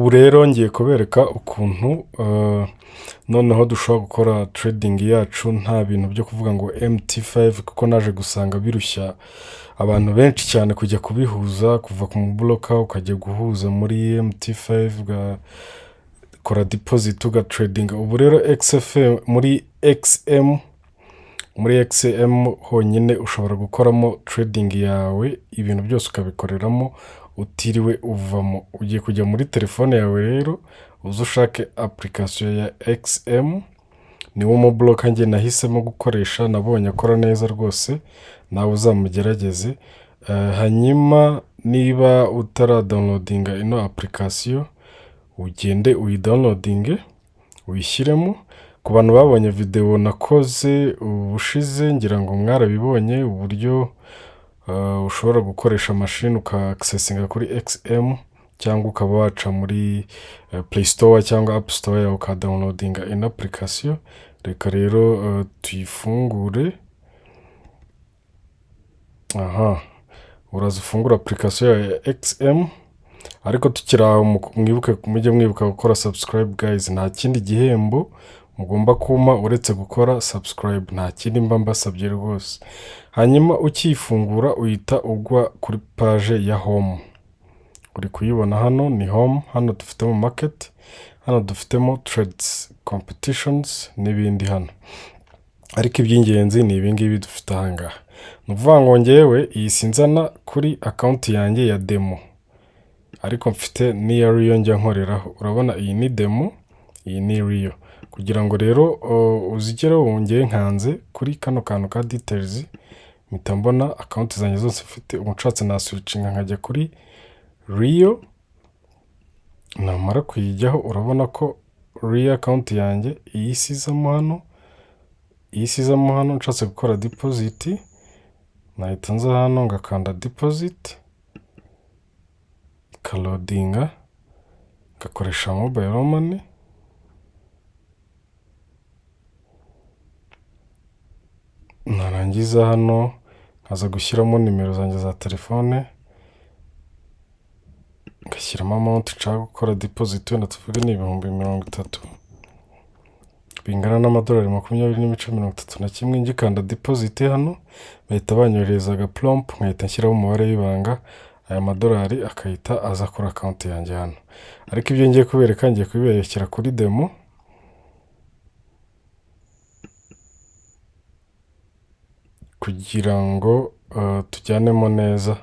Ubu rero ngiye kubereka ukuntu noneho dushobora gukora trading yacu nta bintu byo kuvuga ngo MT5 kuko naje gusanga birushya abantu benshi cyane kujya kubihuza kuva ku mubloka ukajya guhuza muri MT5 ugakora deposit ugatrading. Ubu rero muri XM honyine ushobora gukoramo trading yawe ibintu byose ukabikoreramo utiriwe uvamo. Ugiye kujya muri telefone yawe rero uza ushake application ya XM, niwo mubloka njye nahisemo gukoresha, nabonye akora neza rwose, nawe uzamugerageze. Hanyuma niba utaradownloadinga ino application ugende uyidownloadinge uyishyiremo. Ku bantu babonye video nakoze ubushize ngira ngo mwarabibonye uburyo ushobora gukoresha machine uka-accessinga kuri XM cyangwa ukaba waca muri Play Store cyangwa App Store yawe uka-downloadinga ino application. Reka rero tuyifungure. Uraza ufungura application ya XM, ariko tukiri aho mujye mwibuka gukora subscribe guys. Nta kindi gihembo mugomba kuma uretse gukora subscribe, nta kindi mba mbasabye rwose. Hanyuma ukifungura uhita ugwa kuri page ya home. Uri kuyibona hano ni home. Hano dufitemo market, hano dufitemo trades, competitions n'ibindi hano. Ariko iby'ingenzi ni ibingibi dufite ahangaha. Nuvuga ngo ngewe iyi sinzana kuri account yanjye ya demo, ariko mfite n'iya Rio njya nkoreraho. Urabona iyi ni demo, iyi ni Rio. Kugira ngo rero uzigere wongeye nkanze kuri kano kantu ka details, mpita mbona account zanjye zose mfite. Umucatse na switchinga nkajya kuri Rio, namara kuyijyaho urabona ko Rio account yanjye iyisizamo hano. Nshatse gukora deposit nahita nza hano ngakanda deposit, ikaloadinga, ngakoresha mobile money. Narangiza hano nkaza gushyiramo nimero zanjye za telefone, ngashyiramo amount nshaka gukora deposit, wenda tuvuge ni 30,000 bingana n'amadolari 20.31. Ngikanda deposit hano bahita banyohereza aga prompt, nkahita nshyiraho umubare w'ibanga, aya madolari akahita aza kuri account yanjye hano. Ariko ibyo ngiye kubereka ngiye kubiberekera kuri demo kugira ngo tujyanemo neza,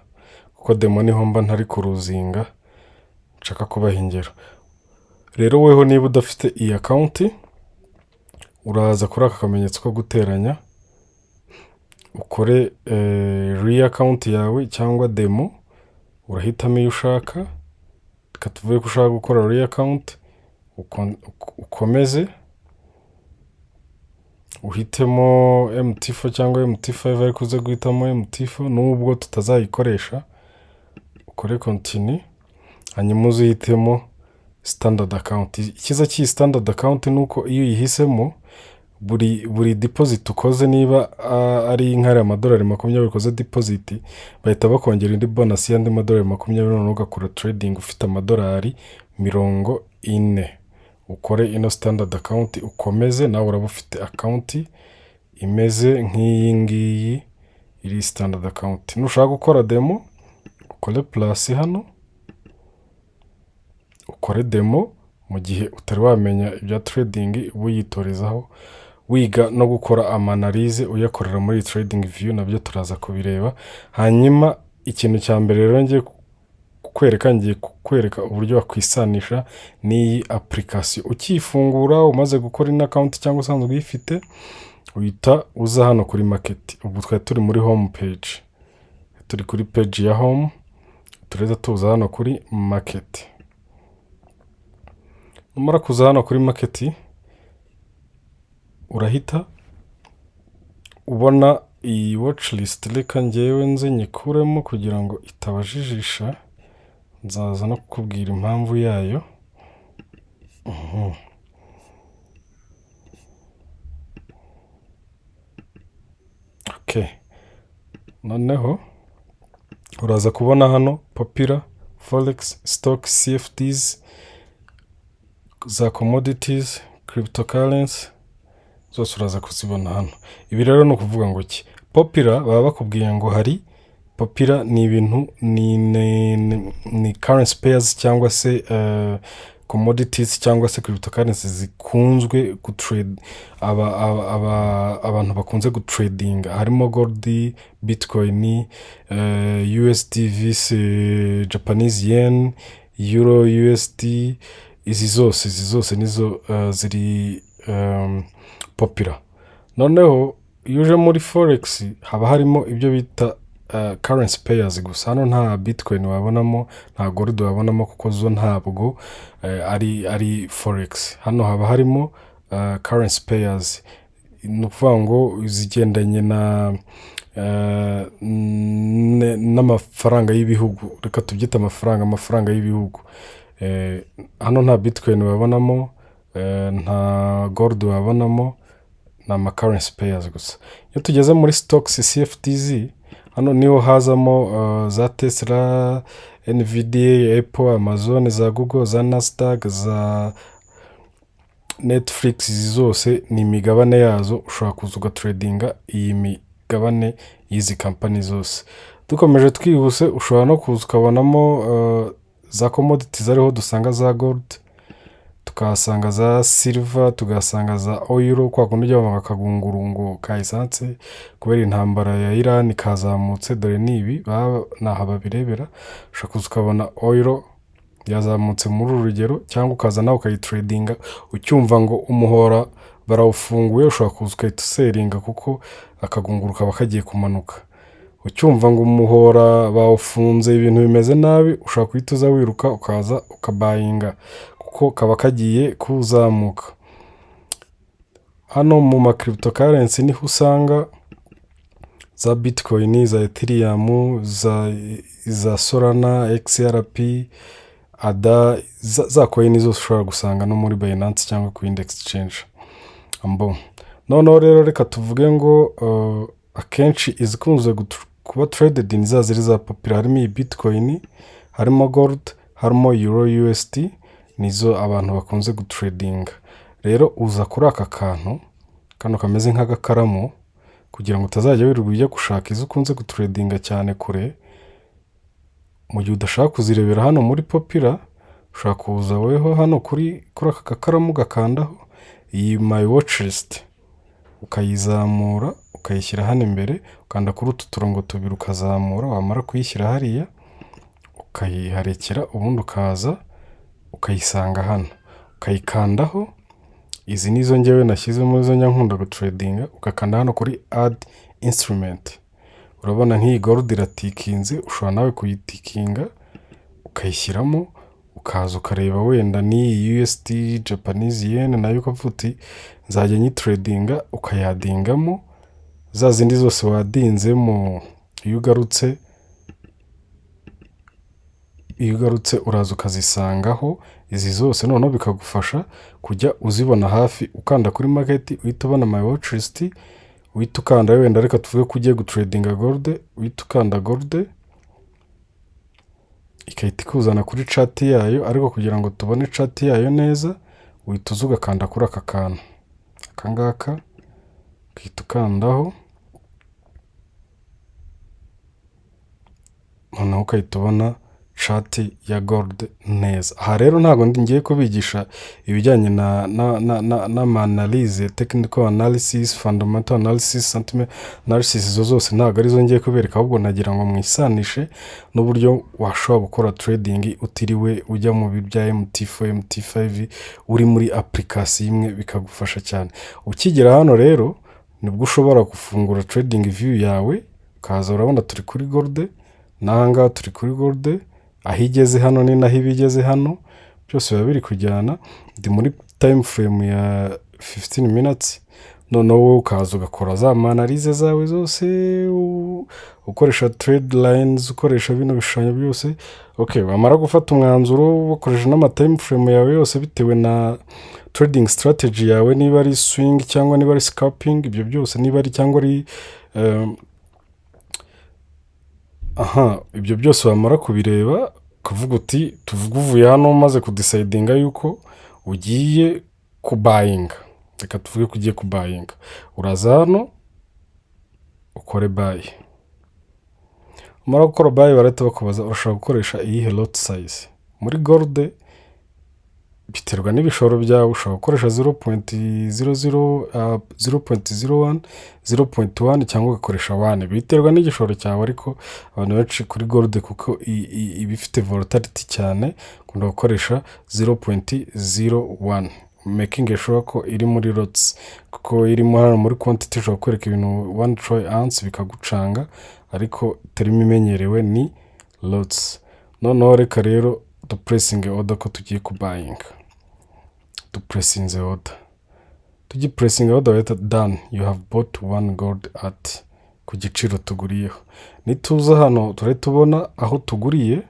kuko demo niho mba ntari kuruzinga, nshaka kubaha ingero. Rero weho niba udafite iyi account uraza kuri aka kamenyetso ko guteranya, ukore Rio account yawe cyangwa demo, urahitamo iyo ushaka. Reka tuvuge ko ushaka gukora Rio account, ukomeze uhitemo MT4 cyangwa MT5, ariko uze guhitamo MT4 nubwo tutazayikoresha. Ukore continue, hanyuma uzihitemo standard account. Ikiza cy'iyi standard account nuko iyo uyihisemo buri deposit ukoze, niba ari nk'ari amadolari 20 ukoze deposit, bahita bakongera indi bonus y'andi madolari 20, none ugakora trading ufite amadolari 40. Ukore ino standard account ukomeze, nawe uraba ufite account imeze nk'iyi ngiyi iri standard account. Nushaka gukora demo ukore plus hano, ukore demo mu gihe utari wamenya ibya trading, uyitorezaho wiga no gukora analyze uyakorera muri trading view, nabyo turaza kubireba. Hanyuma ikintu cya mbere rero ngiye kukwereka uburyo wakwisanisha n'iyi application. Ukifungura umaze gukora ino account cyangwa usanzwe uyifite, uhita uza hano kuri market. Ubu twari turi muri home page, turi kuri page ya home, tureza tuza hano kuri market. Numara kuza hano kuri market, urahita ubona iyi watchlist. Reka ngewe nze nyikuremo kugira ngo itabajijisha, nzaza no kukubwira impamvu yayo. Okay, noneho uraza kubona hano popular, forex, stock, CFDs za commodities, cryptocurrency, zose uraza kuzibona hano. Ibi rero ni ukuvuga ngo ki popular baba bakubwiye ngo hari popular ni ibintu ni currency pairs cyangwa se commodities cyangwa se cryptocurrency zikunzwe gutrade abantu bakunze gutradinga harimo gold, bitcoin, USD vs Japanese yen, euro, USD. Izi zose nizo ziri popular. Noneho iyo uje muri forex haba harimo ibyo bita currency pairs gusa. Hano nta bitcoin wabonamo, nta gold wabonamo kuko zo ntabwo ari forex. Hano haba harimo currency pairs, ni ukuvuga ngo zigendanye n'amafaranga y'ibihugu. Reka tubyite amafaranga y'ibihugu. Hano nta bitcoin wabonamo, nta gold wabonamo, ni ama currency pairs gusa. Iyo tugeze muri stocks CFDs, hano niho hazamo za Tesla, Nvidia, Apple, Amazon, za Google, za Nasdaq, za Netflix. Izi zose ni imigabane yazo, ushobora kuza ugatradinga iyi migabane y'izi company zose. Dukomeje twihuse, ushobora no kuza ukabonamo za commodities ariho dusanga za gold, tukahasanga za silver, tugasanga za oil, kwa kundi ujya bava akagungurungo ka essence kubera intambara ya Iran kazamutse. Dore nibi naha babirebera, ushaka kuza ukabona oil yazamutse muri urugero, cyangwa ukaza nawe ukayitradinga ucyumva ngo umuhora barawufunguye, ushobora kuza ukayituselinga kuko akagunguru kaba kagiye kumanuka. Ucyumva ngo umuhora bawufunze ibintu bimeze nabi, ushobora kuhita wiruka ukaza ukabayinga kuko kaba kagiye kuzamuka. Hano mu ma cryptocurrency niho usanga za bitcoin, za ethereum, za solana, XRP, ADA, za coin zose ushobora gusanga no muri Binance cyangwa ku index exchange. Noneho rero reka tuvuge ngo akenshi izikunze kuba traded ni za ziri za popular. Harimo iyi bitcoin, harimo gold, harimo euro, USD, nizo abantu bakunze gutradinga. Rero uza kuri aka kano kameze nk'agakaramu kugira ngo utazajya wirirwa ujya gushaka izo ukunze gutradinga cyane kure. Mu gihe udashaka kuzirebera hano muri popular, ushaka kuza weho hano kuri aka gakaramu gakandaho iyi my watch list, ukayizamura ukayishyira hano imbere, ukanda kuri utu turongo tubiri ukazamura. Wamara kuyishyira hariya ukayiharekera, ubundi ukaza ukayisanga hano ukayikandaho. Izi nizo ngewe nashyize muri zo nkunda gutradinga. Ugakanda hano kuri add instrument. Urabona nk'iyi gold iratikinze, ushobora nawe kuyitikinga ukayishyiramo, ukaza ukareba wenda ni USD, Japanese yen, nayo ukavuga uti nzajya nyitradinga, ukayadingamo. Za zindi zose wadinzemo, iyo ugarutse uraza ukazisangaho. Izi zose noneho bikagufasha kujya uzibona hafi. Ukanda kuri market uhita ubona my watch list, uhita ukanda wenda reka tuvuge ko ugiye gutradinga gold, uhita ukanda gold ikahita ikuzana kuri chart yayo. Ariko kugira ngo tubone chart yayo neza, uhita uza ugakanda kuri aka kantu akangaka, ukahita ukandaho, noneho ukahita ubona chart ya gold neza. Aha rero ntabwo ngiye kubigisha ibijyanye na analyze, technical analysis, fundamental analysis, sentiment analysis. Izo zose ntabwo arizo ngiye kubereka, ahubwo nagira ngo mwisanishe n'uburyo washobora gukora trading utiriwe ujya mu bya MT4, MT5, uri muri application imwe, bikagufasha cyane. Ukigera hano rero nibwo ushobora gufungura trading view yawe, ukaza urabona turi kuri gold, nanga turi kuri gold. Aho igeze hano ni naho ibigeze hano, byose biba biri kujyana. Ndi muri time frame ya 15 minutes. Noneho wowe ukaza ugakora za analyze zawe zose, ukoresha trade lines, ukoresha bino bishushanyo byose. Wamara gufata umwanzuro ukoresha n'ama time frame yawe yose bitewe na trading strategy yawe, niba ari swing cyangwa niba ari scalping, ibyo byose niba ari cyangwa ari ibyo byose wamara kubireba ukavuga uti tuvuga uvuye hano umaze kudecidinga yuko ugiye kubayinga, reka tuvuge ko ugiye kubayinga, uraza hano ukore bayi. Umara gukora bayi barahita bakubaza urashaka gukoresha iyihe lot size. Muri gold biterwa n'ibishoro byawe, ushobora gukoresha 0.00 0.01 0.1 cyangwa ugakoresha 1, biterwa n'igishoro cyawe. Ariko abantu benshi kuri gold kuko iba ifite volatility cyane ukunda gukoresha 0.01, making sure ko iri muri lots, kuko irimo hano muri quantity ushobora kwereka ibintu 1 troy ounce bikagucanga, ariko terimo imenyerewe ni lots. Noneho reka rero dupressing order ko tugiye kubayinga. Dupressing the order, tugiye pressing order bahita done, you have bought 1 gold at ku giciro tuguriyeho. Nituza hano turahita tubona aho tuguriye,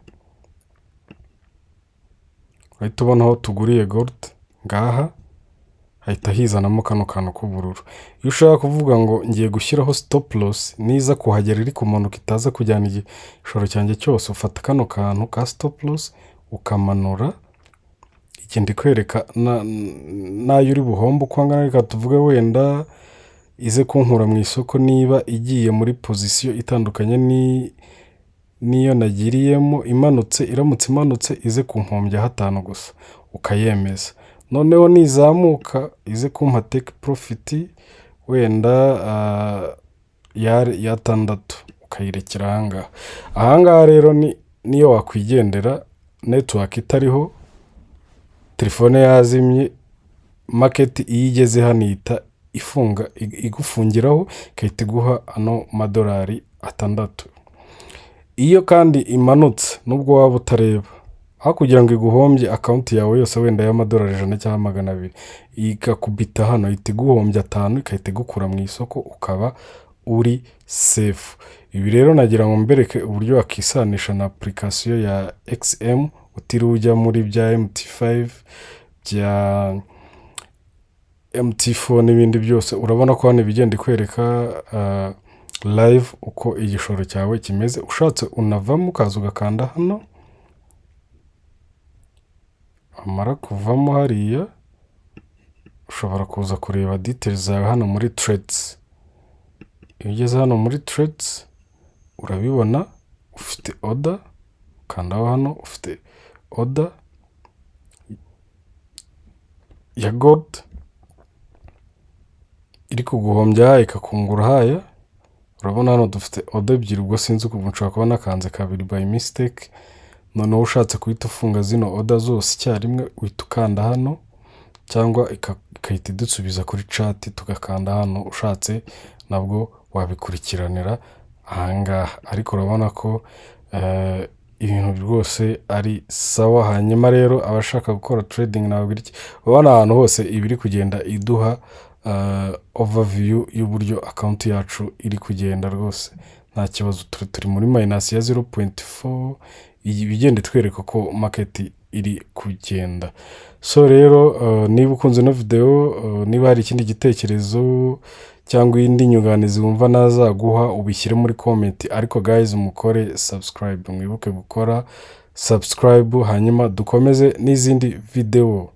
urahita tubona aho tuguriye gold ngaha, hahita hizanamo kano kantu k'ubururu. Iyo ushaka kuvuga ngo ngiye gushyiraho stop loss, niza kuhagera iri kumanuka itaza kujyana igishoro cyanjye cyose, ufata kano kantu ka stop loss ukamanura. Iki ndi kwereka nayo uri buhombo uko angana. Reka tuvuge wenda ize kunkura mu isoko niba igiye muri position itandukanye niyo nagiriyemo, iramutse imanutse ize kumpombya 5 gusa, ukayemeza. Noneho nizamuka ize kumpa take profit wenda ya 6, ukayirekera ahangaha. Ahangaha rero niyo wakwigendera network itariho, telefone yazimye, market iyo igeze hano ihita ifunga, igufungiraho ikahita iguha ano madolari 6. Iyo kandi imanutse nubwo waba utareba, aho kugira ngo iguhombye account yawe yose wenda y'amadolari 100 cyangwa 200, igakubita hano ihita iguhombya 5, ikahita igukura mu isoko, ukaba uri safe. Ibi rero nagira ngo mbereke uburyo wakisanisha na application ya XM utiriwe ujya muri bya MT5 bya MT4 n'ibindi byose. Urabona ko hano bigenda ikwereka live uko igishoro cyawe kimeze. Ushatse unavamo ukaza ugakanda hano, amara kuvamo hariya ushobora kuza kureba details zawe hano muri trades. Iyo ugeze hano muri trades urabibona ufite order, kandaho hano ufite order ya gold iri kuguhombya ikakungura haya. Urabona hano dufite order ebyiri, ubwo sinzi uko nshobora kuba nakanze kabiri by mistake. Noneho ushatse kuhita ufunga zino order zose icyarimwe uhita ukanda hano, cyangwa ikahita idusubiza kuri chat tugakanda hano. Ushatse nabwo wabikurikiranira ahangaha. Ariko urabona ko ibintu rwose ari sawa. Hanyuma rero abashaka gukora trading nabwo iki, ubona ahantu hose ibiri kugenda iduha overview y'uburyo account yacu iri kugenda rwose nta kibazo. Turi muri minus ya 0.4, bigende twereka ko market iri kugenda. So rero niba ukunze no video, niba hari ikindi gitekerezo cyangwa indi nyunganizi wumva nazaguha, ubishyire muri comment. Ariko guys, mukore subscribe, mwibuke gukora subscribe, hanyuma dukomeze n'izindi video.